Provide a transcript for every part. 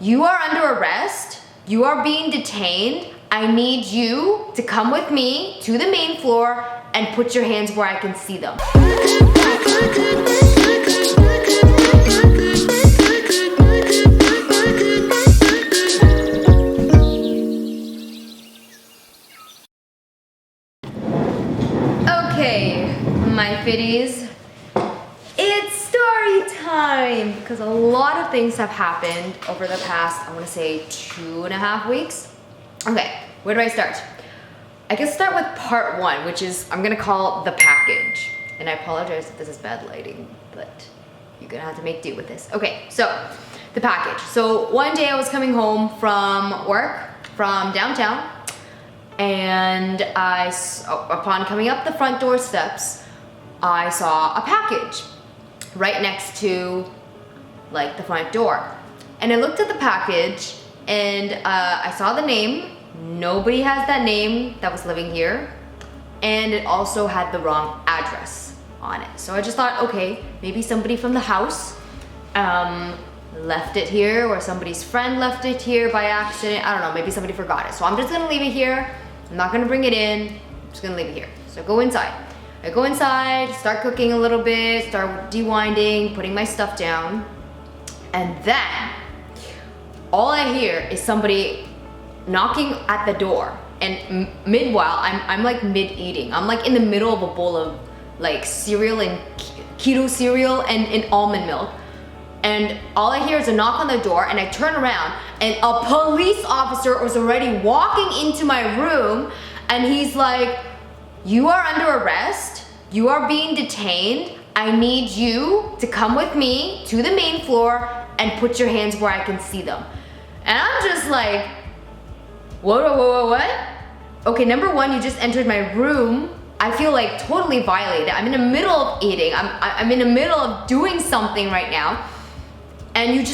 You are under arrest. You are being detained. I need you to come with me to the main floor and put your hands where I can see them. Okay, my fitties, it's story time, because a lot of things have happened over the past, I want to say 2.5 weeks. Okay, where do I start? I can start with part 1, which is, I'm gonna call the package. And I apologize if this is bad lighting, but you're gonna have to make do with this. Okay, so the package. So one day I was coming home from work, from downtown, and upon coming up the front door steps, I saw a package right next to like the front door. And I looked at the package and I saw the name. Nobody has that name that was living here. And it also had the wrong address on it. So I just thought, okay, maybe somebody from the house left it here, or somebody's friend left it here by accident. I don't know, maybe somebody forgot it. So I'm just gonna leave it here. I'm not gonna bring it in, I'm just gonna leave it here. So go inside. I go inside, start cooking a little bit, start dewinding, putting my stuff down. And then, all I hear is somebody knocking at the door. And meanwhile, I'm like mid-eating. I'm like in the middle of a bowl of like cereal and keto cereal and almond milk. And all I hear is a knock on the door, and I turn around and a police officer was already walking into my room, and he's like, you are under arrest, you are being detained, I need you to come with me to the main floor and put your hands where I can see them. And I'm just like, what? Okay, number one, you just entered my room. I feel like totally violated. I'm in the middle of eating. I'm in the middle of doing something right now. And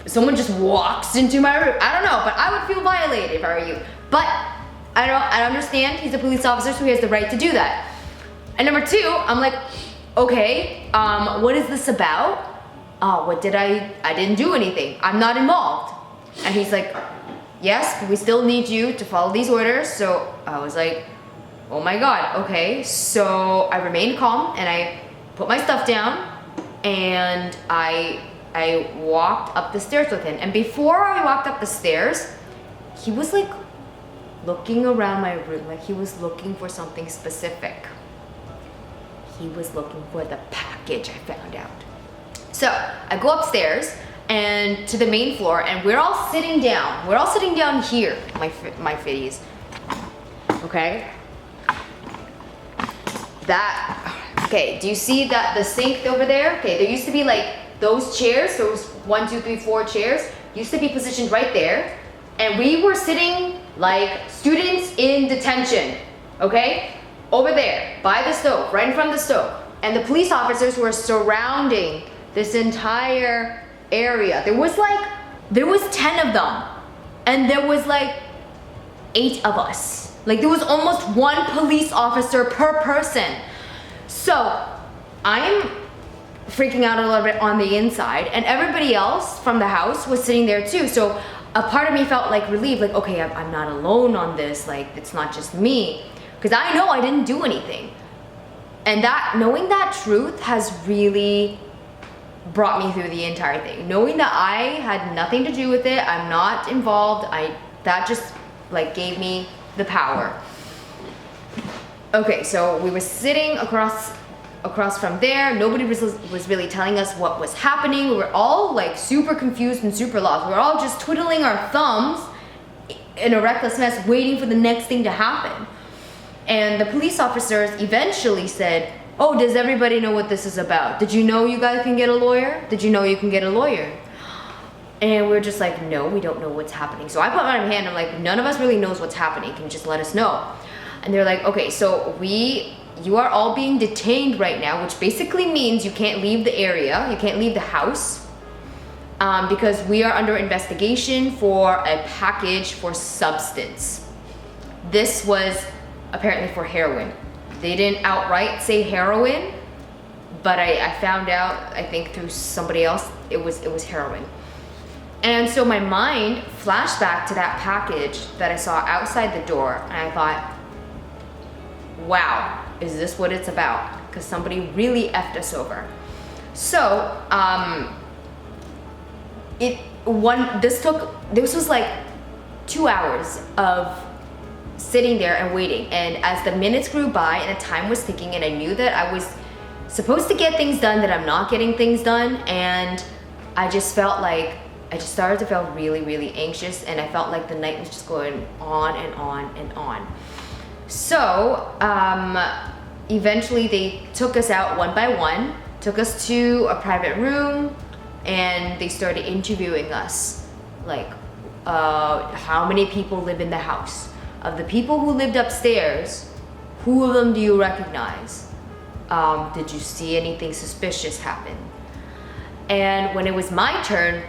someone just walks into my room. I don't know, but I would feel violated if I were you. But I understand he's a police officer, so he has the right to do that. And number two, I'm like, okay, what is this about? What did I didn't do anything. I'm not involved. And he's like, yes, but we still need you to follow these orders. So I was like, oh my God, okay. So I remained calm and I put my stuff down and I walked up the stairs with him. And before I walked up the stairs, he was like looking around my room, like he was looking for something specific. He was looking for the package, I found out. So I go upstairs and to the main floor, and we're all sitting down. We're all sitting down here, my fitties. Okay? Okay, do you see that the sink over there? Okay, there used to be like those chairs, those 1, 2, 3, 4 chairs, used to be positioned right there. And we were sitting like students in detention, okay? Over there, by the stove, right in front of the stove. And the police officers were surrounding this entire area. There was 10 of them. And there was like 8 of us. Like there was almost 1 police officer per person. So I'm freaking out a little bit on the inside, and everybody else from the house was sitting there too. So a part of me felt like relieved, like, okay, I'm not alone on this. Like, it's not just me. Because I know I didn't do anything. And knowing that truth has really brought me through the entire thing. Knowing that I had nothing to do with it, I'm not involved, that just like gave me the power. Okay, so we were sitting across from there. Nobody was really telling us what was happening. We were all like super confused and super lost. We were all just twiddling our thumbs in a reckless mess, waiting for the next thing to happen. And the police officers eventually said, oh, does everybody know what this is about? Did you know you guys can get a lawyer? Did you know you can get a lawyer? And we're just like, no, we don't know what's happening. So I put my hand, I'm like, none of us really knows what's happening. Can you just let us know? And they're like, okay, so you are all being detained right now, which basically means you can't leave the area, you can't leave the house, because we are under investigation for a package for substance. This was apparently for heroin. They didn't outright say heroin, but I found out, I think through somebody else, it was heroin. And so my mind flashed back to that package that I saw outside the door, and I thought, wow, is this what it's about? Because somebody really effed us over. So this was like 2 hours of sitting there and waiting. And as the minutes grew by and the time was ticking, and I knew that I was supposed to get things done, that I'm not getting things done, and I just felt like I just started to feel really, really anxious, and I felt like the night was just going on and on and on. So eventually they took us out one by one, took us to a private room, and they started interviewing us, like how many people live in the house. Of the people who lived upstairs, who of them do you recognize? Did you see anything suspicious happen? And when it was my turn,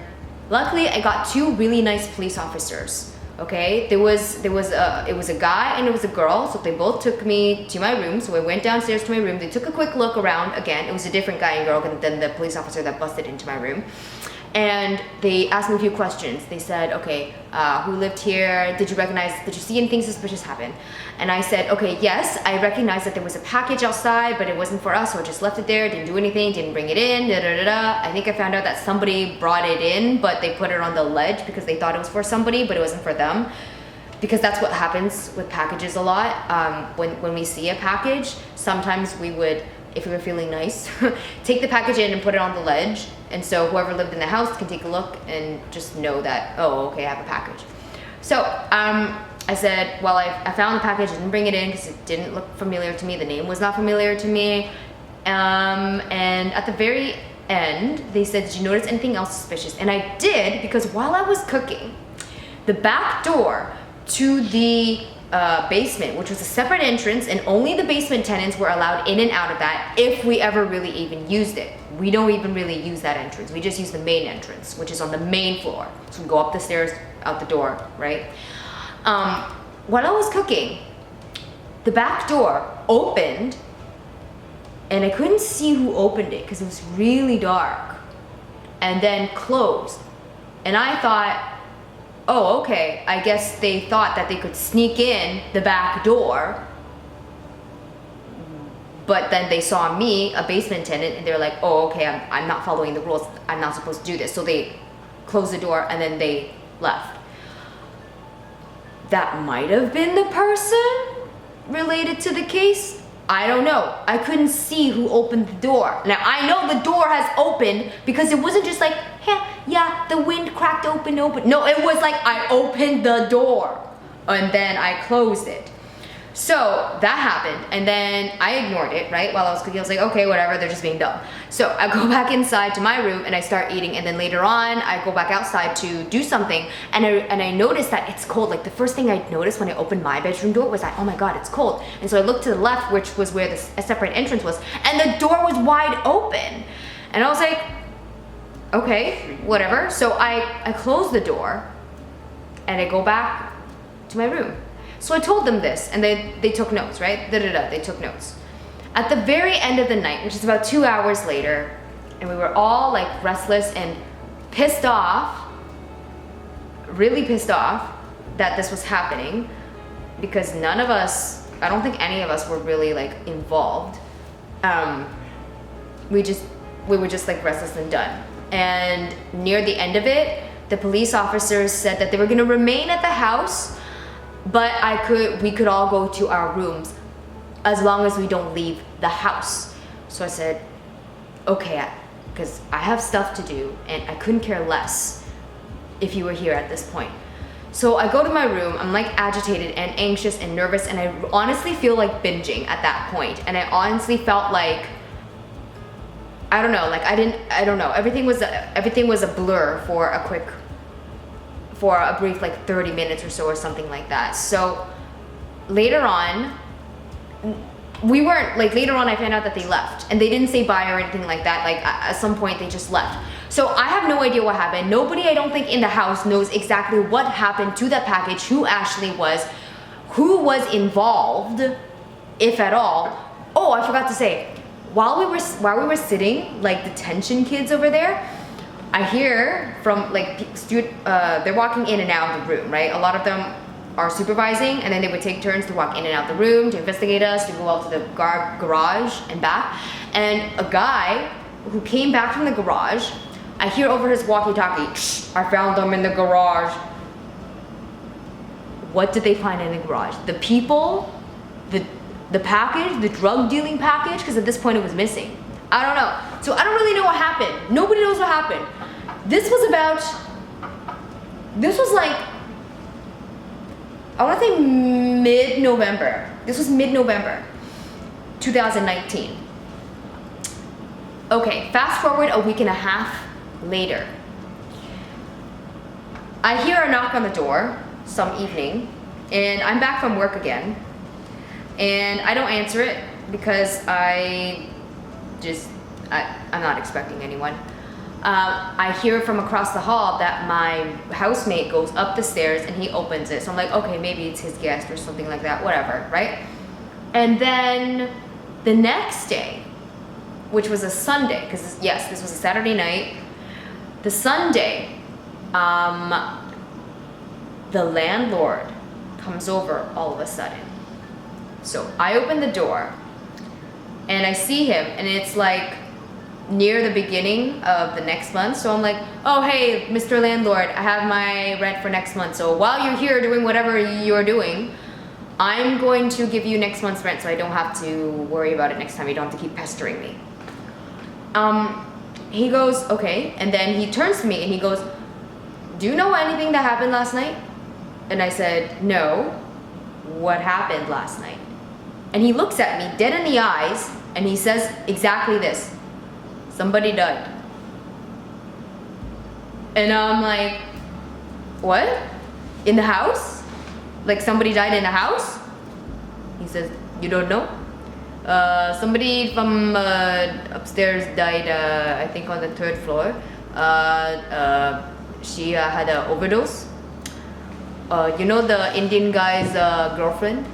luckily I got two really nice police officers. Okay, it was a guy and it was a girl, so they both took me to my room. So I went downstairs to my room. They took a quick look around. Again, it was a different guy and girl than the police officer that busted into my room. And they asked me a few questions. They said, okay, who lived here? Did you see anything suspicious happen? And I said, okay, yes, I recognized that there was a package outside, but it wasn't for us, so I just left it there, didn't do anything, didn't bring it in, da da da da. I think I found out that somebody brought it in, but they put it on the ledge because they thought it was for somebody, but it wasn't for them. Because that's what happens with packages a lot. When we see a package, sometimes we would, if we were feeling nice, take the package in and put it on the ledge. And so whoever lived in the house can take a look and just know that, oh, okay, I have a package. So I said, well, I found the package, didn't bring it in because it didn't look familiar to me. The name was not familiar to me. And at the very end, they said, did you notice anything else suspicious? And I did, because while I was cooking, the back door to the basement, which was a separate entrance, and only the basement tenants were allowed in and out of that if we ever really even used it. We don't even really use that entrance. We just use the main entrance, which is on the main floor. So we go up the stairs, out the door, right? While I was cooking, the back door opened, and I couldn't see who opened it because it was really dark, and then closed. And I thought, oh, okay, I guess they thought that they could sneak in the back door, but then they saw me, a basement tenant, and they're like, oh, okay, I'm not following the rules, I'm not supposed to do this. So they closed the door and then they left. That might have been the person related to the case. I don't know. I couldn't see who opened the door. Now, I know the door has opened because it wasn't just like, hey, yeah, the wind cracked open. No, it was like I opened the door and then I closed it. So that happened, and then I ignored it, right? While I was cooking, I was like, okay, whatever, they're just being dumb. So I go back inside to my room and I start eating, and then later on, I go back outside to do something, and I noticed that it's cold. Like the first thing I noticed when I opened my bedroom door was that, oh my God, it's cold. And so I looked to the left, which was where a separate entrance was, and the door was wide open. And I was like, okay, whatever. So I close the door and I go back to my room. So I told them this, and they took notes, right? They took notes. At the very end of the night, which is about 2 hours later, and we were all like restless and pissed off, really pissed off that this was happening, because none of us, I don't think any of us were really like involved. We were just like restless and done. And near the end of it, the police officers said that they were gonna remain at the house, but we could all go to our rooms as long as we don't leave the house. So I said, okay, because I have stuff to do and I couldn't care less if you were here at this point. So I go to my room, I'm like agitated and anxious and nervous, and I honestly feel like binging at that point. And I honestly felt like, I don't know, like I don't know. Everything was a blur for a brief like 30 minutes or so or something like that. So later on, I found out that they left, and they didn't say bye or anything like that. Like at some point they just left. So I have no idea what happened. Nobody, I don't think, in the house knows exactly what happened to that package, who Ashley was, who was involved, if at all. Oh, I forgot to say, while we were sitting, like detention kids over there, I hear from like they're walking in and out of the room, right? A lot of them are supervising, and then they would take turns to walk in and out the room to investigate us, to go out to the garage and back. And a guy who came back from the garage, I hear over his walkie-talkie, I found them in the garage. What did they find in the garage? The people, the package, the drug dealing package, because at this point it was missing. I don't know. So I don't really know what happened. Nobody knows what happened. This was like, I want to say mid-November. This was mid-November, 2019. Okay, fast forward a week and a half later. I hear a knock on the door some evening, and I'm back from work again. And I don't answer it because I'm not expecting anyone. I hear from across the hall that my housemate goes up the stairs and he opens it. So I'm like, okay, maybe it's his guest or something like that, whatever, right? And then the next day, which was a Sunday, because yes, this was a Saturday night. The Sunday, the landlord comes over all of a sudden. So I open the door and I see him, and it's like near the beginning of the next month. So I'm like, oh, hey, Mr. Landlord, I have my rent for next month. So while you're here doing whatever you're doing, I'm going to give you next month's rent so I don't have to worry about it next time. You don't have to keep pestering me. He goes, okay. And then he turns to me and he goes, do you know anything that happened last night? And I said, no. What happened last night? And he looks at me dead in the eyes and he says exactly this. Somebody died. And I'm like, what? In the house? Like somebody died in the house? He says, you don't know? Somebody from upstairs died, I think on the 3rd floor. She had an overdose. You know the Indian guy's girlfriend?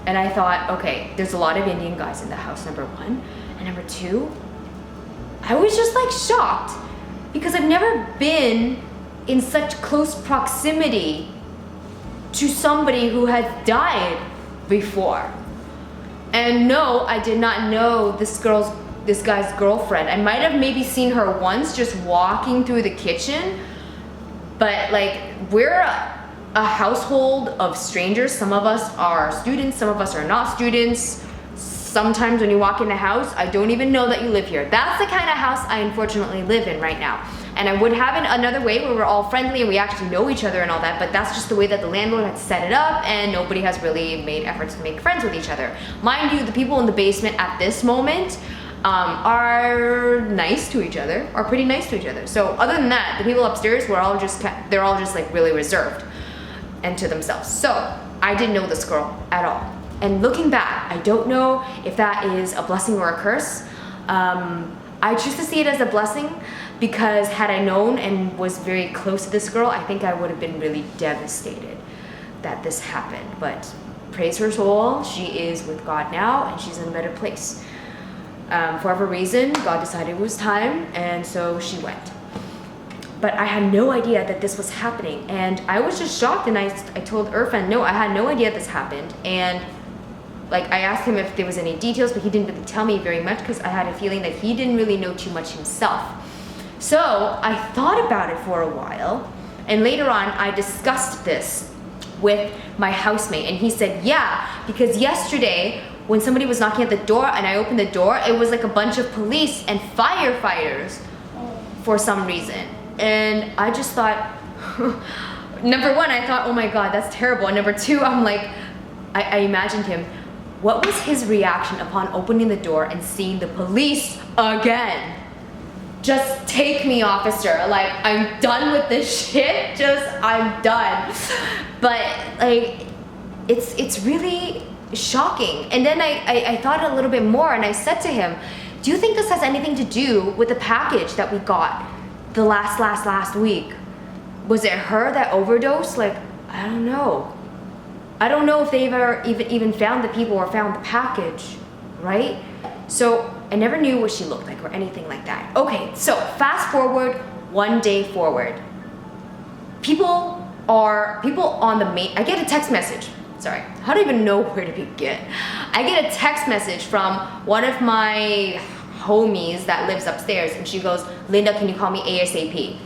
And I thought, okay, there's a lot of Indian guys in the house, number one. And number two, I was just like shocked because I've never been in such close proximity to somebody who had died before. And no, I did not know this guy's girlfriend. I might have maybe seen her once just walking through the kitchen, but like we're a household of strangers. Some of us are students, some of us are not students. Sometimes when you walk in the house, I don't even know that you live here. That's the kind of house I unfortunately live in right now. And I would have another way where we're all friendly and we actually know each other and all that, but that's just the way that the landlord had set it up, and nobody has really made efforts to make friends with each other. Mind you, the people in the basement at this moment are nice to each other, are pretty nice to each other. So other than that, the people upstairs they're all just like really reserved and to themselves. So I didn't know this girl at all. And looking back, I don't know if that is a blessing or a curse. I choose to see it as a blessing because had I known and was very close to this girl, I think I would have been really devastated that this happened. But praise her soul, she is with God now and she's in a better place. For whatever reason, God decided it was time, and so she went. But I had no idea that this was happening, and I was just shocked, and I told Irfan, no, I had no idea this happened. And like I asked him if there was any details, but he didn't really tell me very much because I had a feeling that he didn't really know too much himself. So I thought about it for a while, and later on I discussed this with my housemate, and he said, yeah, because yesterday when somebody was knocking at the door and I opened the door, it was like a bunch of police and firefighters for some reason. And I just thought, number one, I thought, oh my God, that's terrible. And number two, I'm like, I imagined him. What was his reaction upon opening the door and seeing the police again? Just take me, officer. Like, I'm done with this shit. I'm done. But like, it's really shocking. And then I thought a little bit more, and I said to him, do you think this has anything to do with the package that we got the last week? Was it her that overdosed? Like, I don't know. I don't know if they've ever even found the people or found the package, right? So I never knew what she looked like or anything like that. Okay, so fast forward one day forward, people on the main, I get a text message. Sorry, I don't even know where to begin. I get a text message from one of my homies that lives upstairs, and she goes, Linda, can you call me ASAP?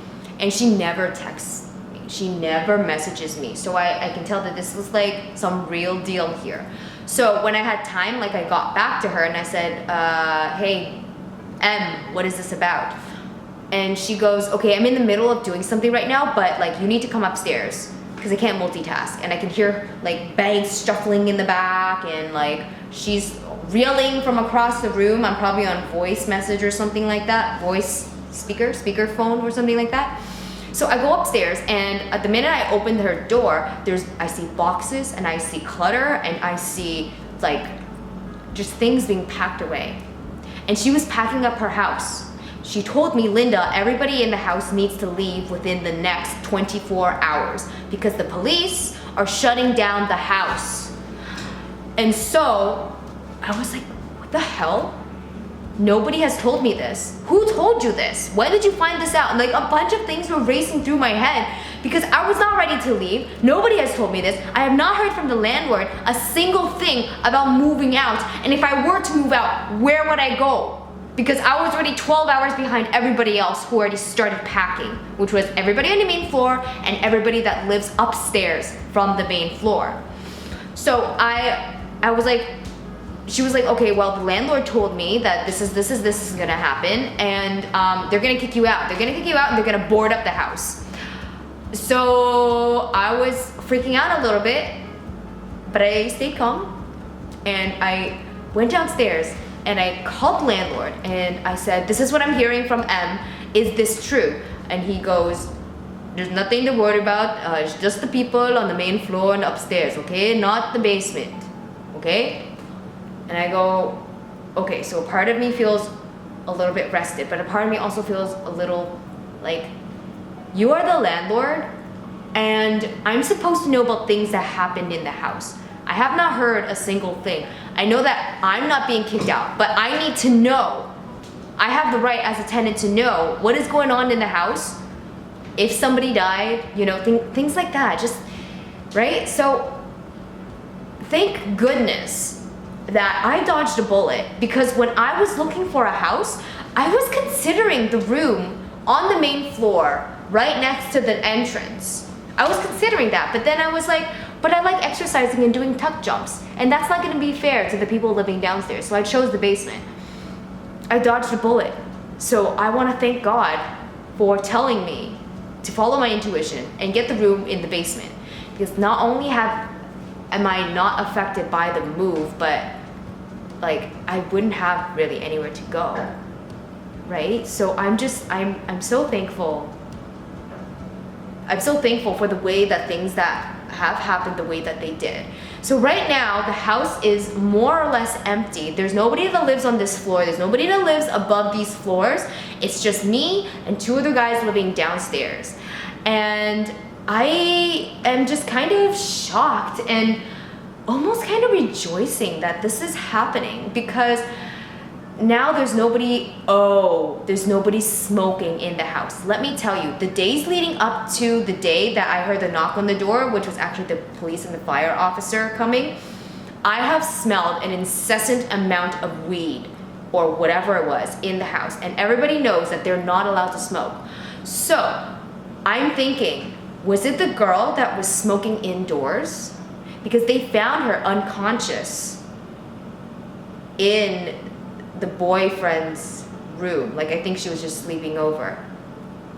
And she never texts me. She never messages me. So I can tell that this was like some real deal here. So when I had time, like I got back to her and I said, hey, M, what is this about? And she goes, okay, I'm in the middle of doing something right now, but like you need to come upstairs because I can't multitask. And I can hear like bags shuffling in the back and like she's reeling from across the room. I'm probably on voice message or something like that, voice speakerphone or something like that. So I go upstairs, and at the minute I open her door, I see boxes and I see clutter and I see like just things being packed away. And she was packing up her house. She told me, Linda, everybody in the house needs to leave within the next 24 hours because the police are shutting down the house. And so I was like, what the hell? Nobody has told me this. Who told you this? When did you find this out? And like a bunch of things were racing through my head because I was not ready to leave. Nobody has told me this. I have not heard from the landlord a single thing about moving out. And if I were to move out, where would I go? Because I was already 12 hours behind everybody else who already started packing, which was everybody on the main floor and everybody that lives upstairs from the main floor. So I was like, she was like, okay, well, the landlord told me that this is gonna happen, and they're gonna kick you out. They're gonna kick you out, and they're gonna board up the house. So I was freaking out a little bit, but I stayed calm, and I went downstairs, and I called the landlord, and I said, this is what I'm hearing from M. Is this true? And he goes, there's nothing to worry about. It's just the people on the main floor and upstairs, okay? Not the basement, okay? And I go, okay, so a part of me feels a little bit rested, but a part of me also feels a little like, you are the landlord, and I'm supposed to know about things that happened in the house. I have not heard a single thing. I know that I'm not being kicked out, but I need to know. I have the right as a tenant to know what is going on in the house, if somebody died, you know, things like that, just, right? So, thank goodness that I dodged a bullet, because when I was looking for a house, I was considering the room on the main floor right next to the entrance. I was considering that, but then I was like, but I like exercising and doing tuck jumps, and that's not gonna be fair to the people living downstairs, so I chose the basement. I dodged a bullet. So I wanna thank God for telling me to follow my intuition and get the room in the basement, because not only am I not affected by the move, but like I wouldn't have really anywhere to go, right? So I'm so thankful. I'm so thankful for the way that things that have happened the way that they did. So right now the house is more or less empty. There's nobody that lives on this floor. There's nobody that lives above these floors. It's just me and two other guys living downstairs. And I am just kind of shocked and almost kind of rejoicing that this is happening, because now there's nobody smoking in the house. Let me tell you, the days leading up to the day that I heard the knock on the door, which was actually the police and the fire officer coming, I have smelled an incessant amount of weed or whatever it was in the house, and everybody knows that they're not allowed to smoke. So I'm thinking, was it the girl that was smoking indoors? Because they found her unconscious in the boyfriend's room. Like, I think she was just sleeping over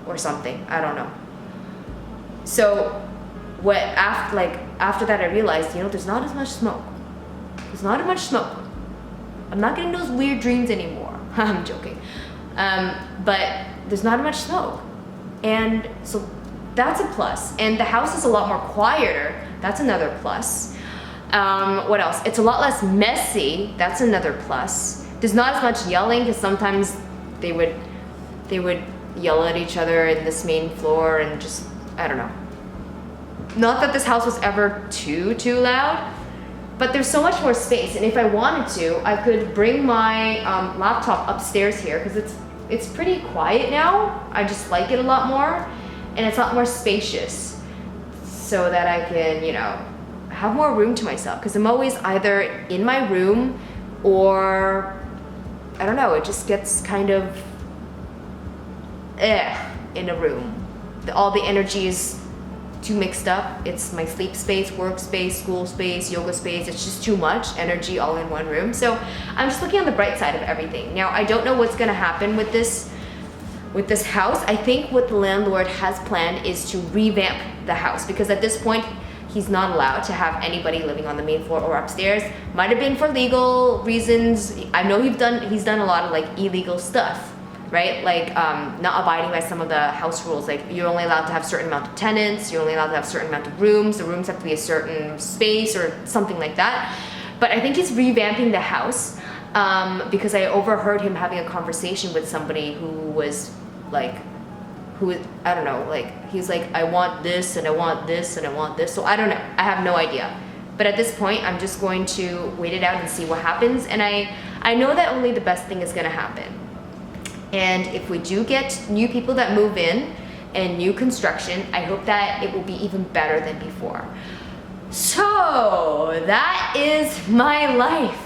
or something. I don't know. So after that I realized, you know, there's not as much smoke. There's not as much smoke. I'm not getting those weird dreams anymore. I'm joking. But there's not much smoke. And so that's a plus. And the house is a lot more quieter. That's another plus. What else? It's a lot less messy. That's another plus. There's not as much yelling, because sometimes they would yell at each other in this main floor, and just, I don't know. Not that this house was ever too loud, but there's so much more space. And if I wanted to, I could bring my laptop upstairs here, because it's pretty quiet now. I just like it a lot more, and it's a lot more spacious, so that I can, you know, have more room to myself, because I'm always either in my room or I don't know, it just gets kind of in a room. All the energy is too mixed up. It's my sleep space, work space, school space, yoga space. It's just too much energy all in one room. So I'm just looking on the bright side of everything. Now, I don't know what's gonna happen with this house. I think what the landlord has planned is to revamp the house, because at this point, he's not allowed to have anybody living on the main floor or upstairs. Might have been for legal reasons. I know he's done a lot of like illegal stuff, right? Like not abiding by some of the house rules. Like you're only allowed to have a certain amount of tenants, you're only allowed to have a certain amount of rooms, the rooms have to be a certain space or something like that. But I think he's revamping the house because I overheard him having a conversation with somebody who was like, I don't know, like, he's like, I want this, and I want this, and I want this. So I don't know, I have no idea. But at this point, I'm just going to wait it out and see what happens. And I know that only the best thing is gonna happen. And if we do get new people that move in and new construction, I hope that it will be even better than before. So that is my life.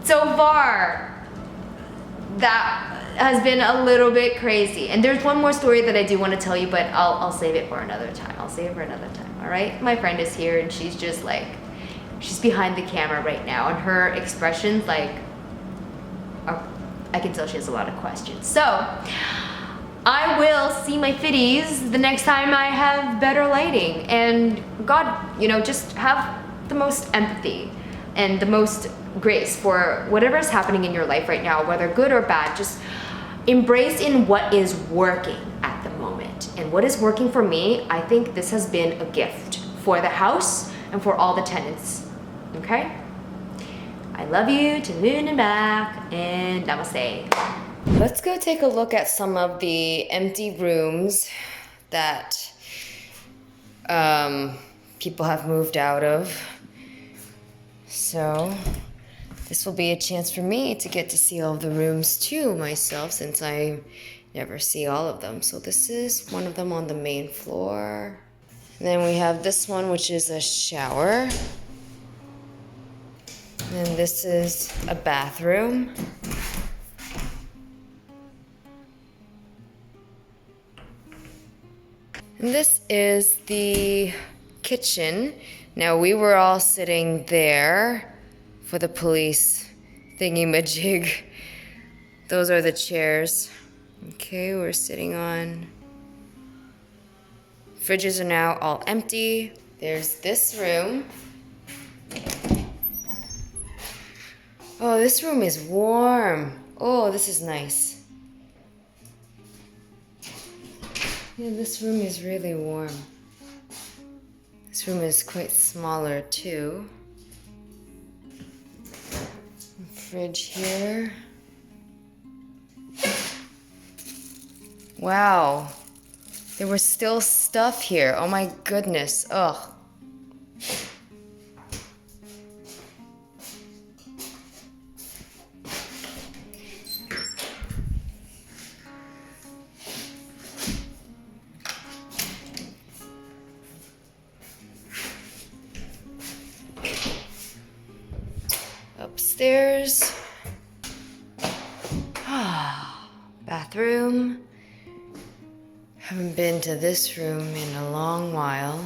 So far, that has been a little bit crazy. And there's one more story that I do want to tell you, but I'll save it for another time. All right? My friend is here, and she's just like, she's behind the camera right now, and her expressions, like, I can tell she has a lot of questions. So I will see my fitties the next time I have better lighting. And God, you know, just have the most empathy and the most grace for whatever is happening in your life right now, whether good or bad. Just embrace in what is working at the moment. And what is working for me, I think this has been a gift for the house and for all the tenants. Okay? I love you to the moon and back, and namaste. Let's go take a look at some of the empty rooms that people have moved out of. So this will be a chance for me to get to see all of the rooms too myself, since I never see all of them. So this is one of them on the main floor. And then we have this one, which is a shower. And this is a bathroom. And this is the kitchen. Now, we were all sitting there for the police thingy-majig. Those are the chairs. Okay, we're sitting on. Fridges are now all empty. There's this room. Oh, this room is warm. Oh, this is nice. Yeah, this room is really warm. This room is quite smaller too. Fridge here. Wow. There was still stuff here. Oh my goodness. Ugh. Upstairs. Bathroom. Haven't been to this room in a long while.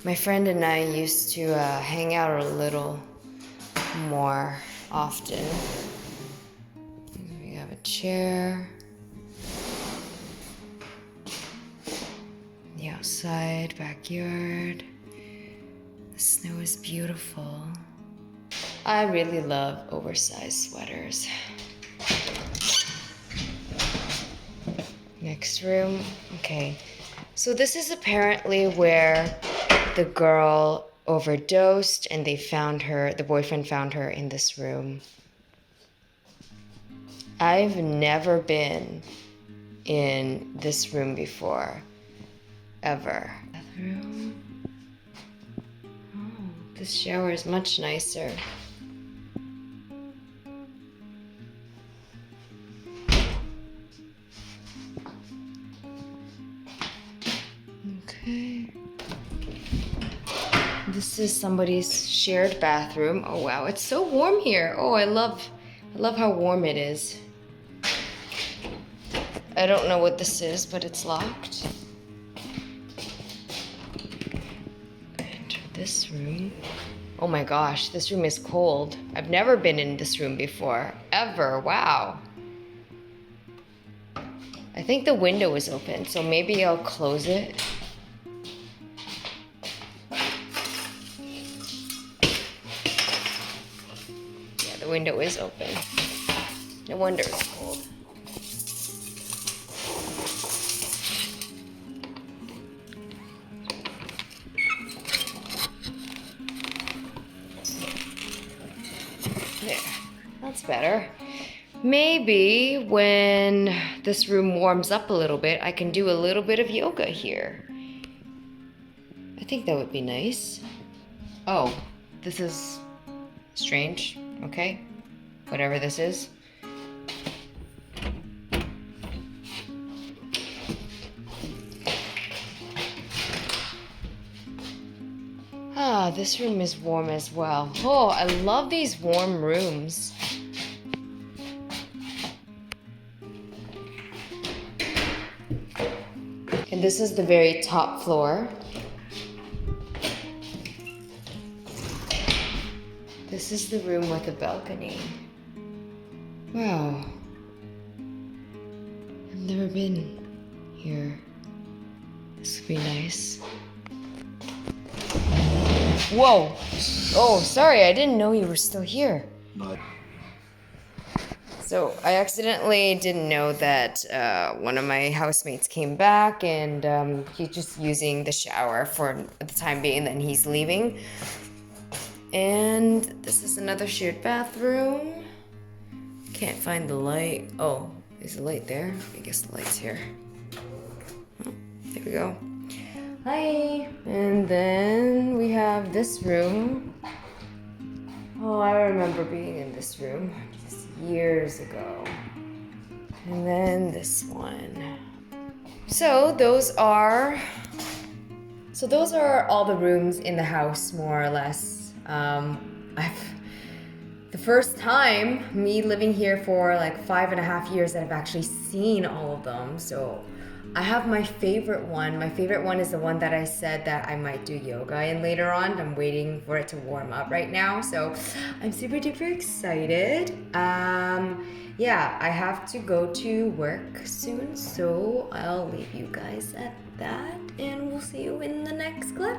My friend and I used to hang out a little more often. We have a chair. The outside, backyard. The snow is beautiful. I really love oversized sweaters. Next room. Okay. So this is apparently where the girl overdosed and they found her, the boyfriend found her in this room. I've never been in this room before. Ever. Bathroom. Oh, this shower is much nicer. This is somebody's shared bathroom. Oh wow, it's so warm here. Oh, I love how warm it is. I don't know what this is, but it's locked. Enter this room. Oh my gosh, this room is cold. I've never been in this room before, ever. Wow. I think the window is open, so maybe I'll close it. Yeah, the window is open. No wonder it's cold. There, that's better. Maybe when this room warms up a little bit, I can do a little bit of yoga here. I think that would be nice. Oh, this is strange. Okay, whatever this is. Ah, this room is warm as well. Oh, I love these warm rooms. And this is the very top floor. This is the room with the balcony. Wow. I've never been here. This would be nice. Whoa. Oh, sorry, I didn't know you were still here. No. So I accidentally didn't know that one of my housemates came back and he's just using the shower for the time being, then he's leaving. And this is another shared bathroom. Can't find the light. Oh, is the light there? I guess the light's here. Oh, there we go. Hi. And then we have this room. Oh, I remember being in this room just years ago. And then this one. So those are all the rooms in the house, more or less. The first time me living here for like 5.5 years that I've actually seen all of them. So I have my favorite one. My favorite one is the one that I said that I might do yoga in later on. I'm waiting for it to warm up right now. So I'm super duper excited. Yeah, I have to go to work soon. So I'll leave you guys at that and we'll see you in the next clip.